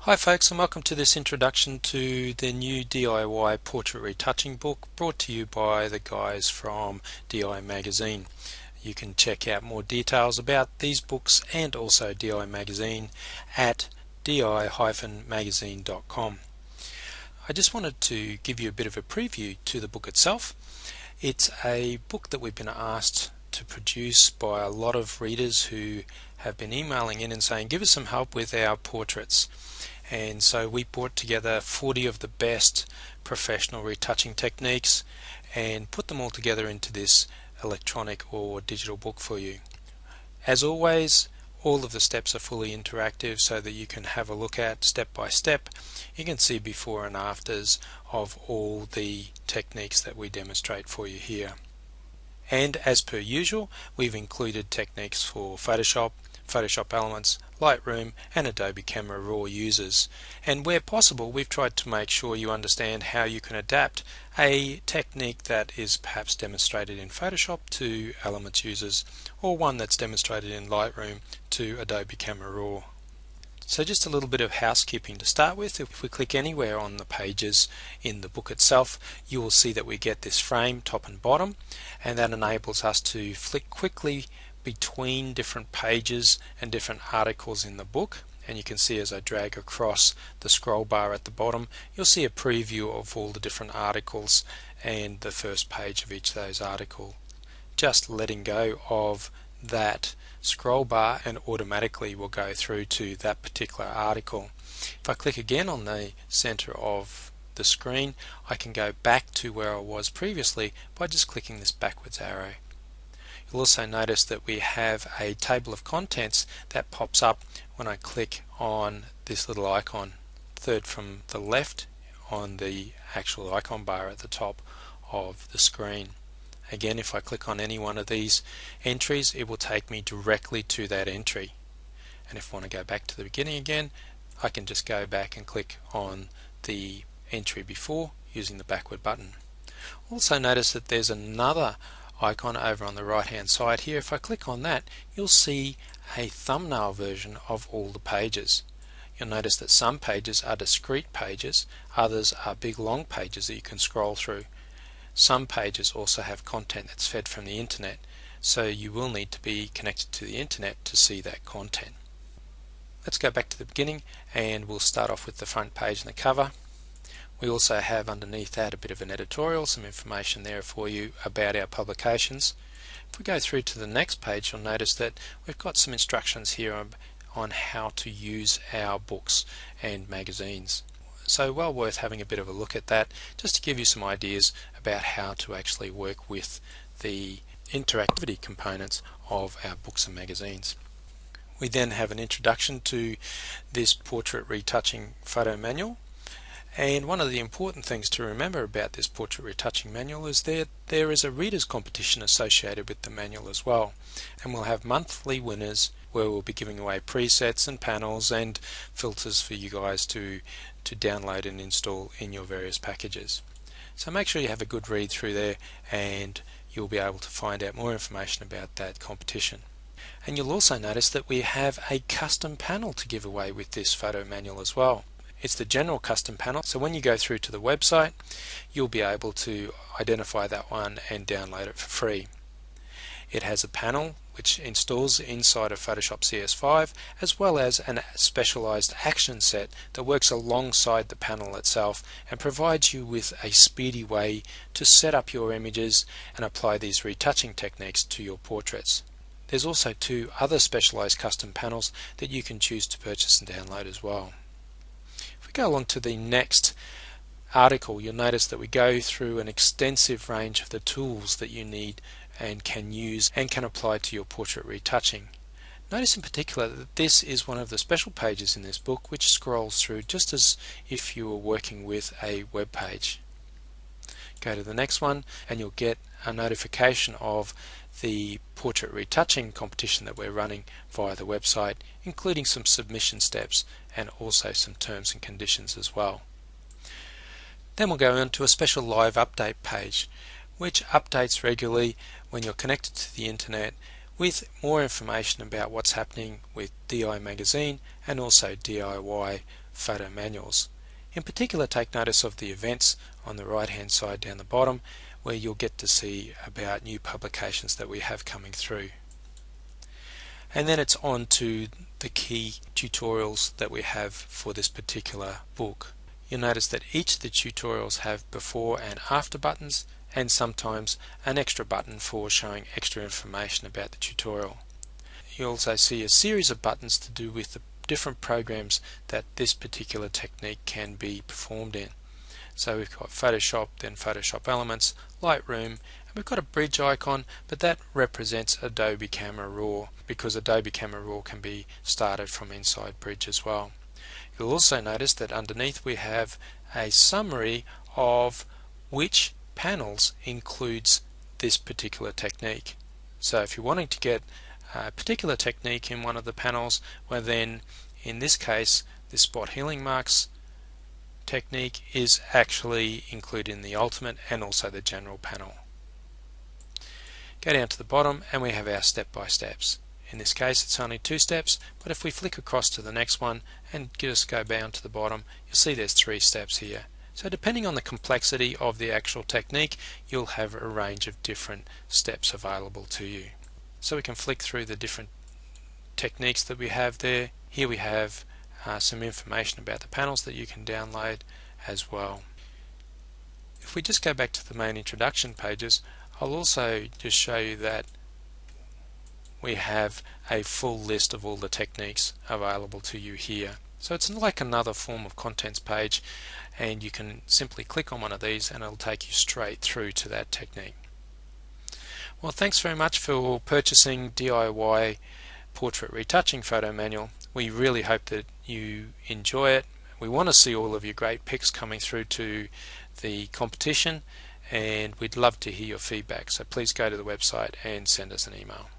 Hi folks, and welcome to this introduction to the new DIY portrait retouching book brought to you by the guys from DI Magazine. You can check out more details about these books and also DI Magazine at di-magazine.com. I just wanted to give you a bit of a preview to the book itself. It's a book that we've been asked to produce by a lot of readers who have been emailing in and saying give us some help with our portraits. And so we brought together 40 of the best professional retouching techniques and put them all together into this electronic or digital book for you. As always, all of the steps are fully interactive so that you can have a look at step by step. You can see before and afters of all the techniques that we demonstrate for you here. And as per usual, we've included techniques for Photoshop, Photoshop Elements, Lightroom and Adobe Camera Raw users. And where possible, we've tried to make sure you understand how you can adapt a technique that is perhaps demonstrated in Photoshop to Elements users, or one that's demonstrated in Lightroom to Adobe Camera Raw. So just a little bit of housekeeping to start with. If we click anywhere on the pages in the book itself, you will see that we get this frame top and bottom, and that enables us to flick quickly between different pages and different articles in the book. And you can see as I drag across the scroll bar at the bottom, you'll see a preview of all the different articles and the first page of each of those articles. Just letting go of that scroll bar and automatically will go through to that particular article. If I click again on the center of the screen, I can go back to where I was previously by just clicking this backwards arrow. You'll also notice that we have a table of contents that pops up when I click on this little icon, third from the left on the actual icon bar at the top of the screen. Again, if I click on any one of these entries, it will take me directly to that entry. And if I want to go back to the beginning again, I can just go back and click on the entry before using the backward button. Also notice that there's another icon over on the right hand side here. If I click on that, you'll see a thumbnail version of all the pages. You'll notice that some pages are discrete pages, others are big long pages that you can scroll through. Some pages also have content that's fed from the internet, so you will need to be connected to the internet to see that content. Let's go back to the beginning and we'll start off with the front page and the cover. We also have underneath that a bit of an editorial, some information there for you about our publications. If we go through to the next page, you'll notice that we've got some instructions here on how to use our books and magazines. So well worth having a bit of a look at that, just to give you some ideas about how to actually work with the interactivity components of our books and magazines. We then have an introduction to this portrait retouching photo manual. And one of the important things to remember about this portrait retouching manual is that there is a readers competition associated with the manual as well. And we'll have monthly winners where we'll be giving away presets and panels and filters for you guys to download and install in your various packages. So make sure you have a good read through there and you'll be able to find out more information about that competition. And you'll also notice that we have a custom panel to give away with this photo manual as well. It's the general custom panel, so when you go through to the website you'll be able to identify that one and download it for free. It has a panel which installs inside of Photoshop CS5 as well as a specialized action set that works alongside the panel itself and provides you with a speedy way to set up your images and apply these retouching techniques to your portraits. There's also two other specialized custom panels that you can choose to purchase and download as well. Go along to the next article, you'll notice that we go through an extensive range of the tools that you need and can use and can apply to your portrait retouching. Notice in particular that this is one of the special pages in this book which scrolls through just as if you were working with a web page. Go to the next one and you'll get a notification of the portrait retouching competition that we're running via the website, including some submission steps and also some terms and conditions as well. Then we'll go on to a special live update page which updates regularly when you're connected to the internet with more information about what's happening with DI Magazine and also DIY photo manuals. In particular, take notice of the events on the right hand side down the bottom, where you'll get to see about new publications that we have coming through. And then it's on to the key tutorials that we have for this particular book. You'll notice that each of the tutorials have before and after buttons, and sometimes an extra button for showing extra information about the tutorial. You also see a series of buttons to do with the different programs that this particular technique can be performed in. So we've got Photoshop, then Photoshop Elements, Lightroom, and we've got a bridge icon, but that represents Adobe Camera Raw, because Adobe Camera Raw can be started from inside Bridge as well. You'll also notice that underneath we have a summary of which panels includes this particular technique. So if you're wanting to get a particular technique in one of the panels, well then in this case the spot healing marks technique is actually included in the ultimate and also the general panel. Go down to the bottom and we have our step-by-steps. In this case it's only 2 steps, but if we flick across to the next one and just go down to the bottom, you'll see there's 3 steps here. So depending on the complexity of the actual technique, you'll have a range of different steps available to you. So we can flick through the different techniques that we have there. Here we have some information about the panels that you can download as well. If we just go back to the main introduction pages, I'll also just show you that we have a full list of all the techniques available to you here. So it's like another form of contents page, and you can simply click on one of these and it'll take you straight through to that technique. Well, thanks very much for purchasing DIY Portrait Retouching Photo Manual. We really hope that you enjoy it. We want to see all of your great pics coming through to the competition, and we'd love to hear your feedback. So please go to the website and send us an email.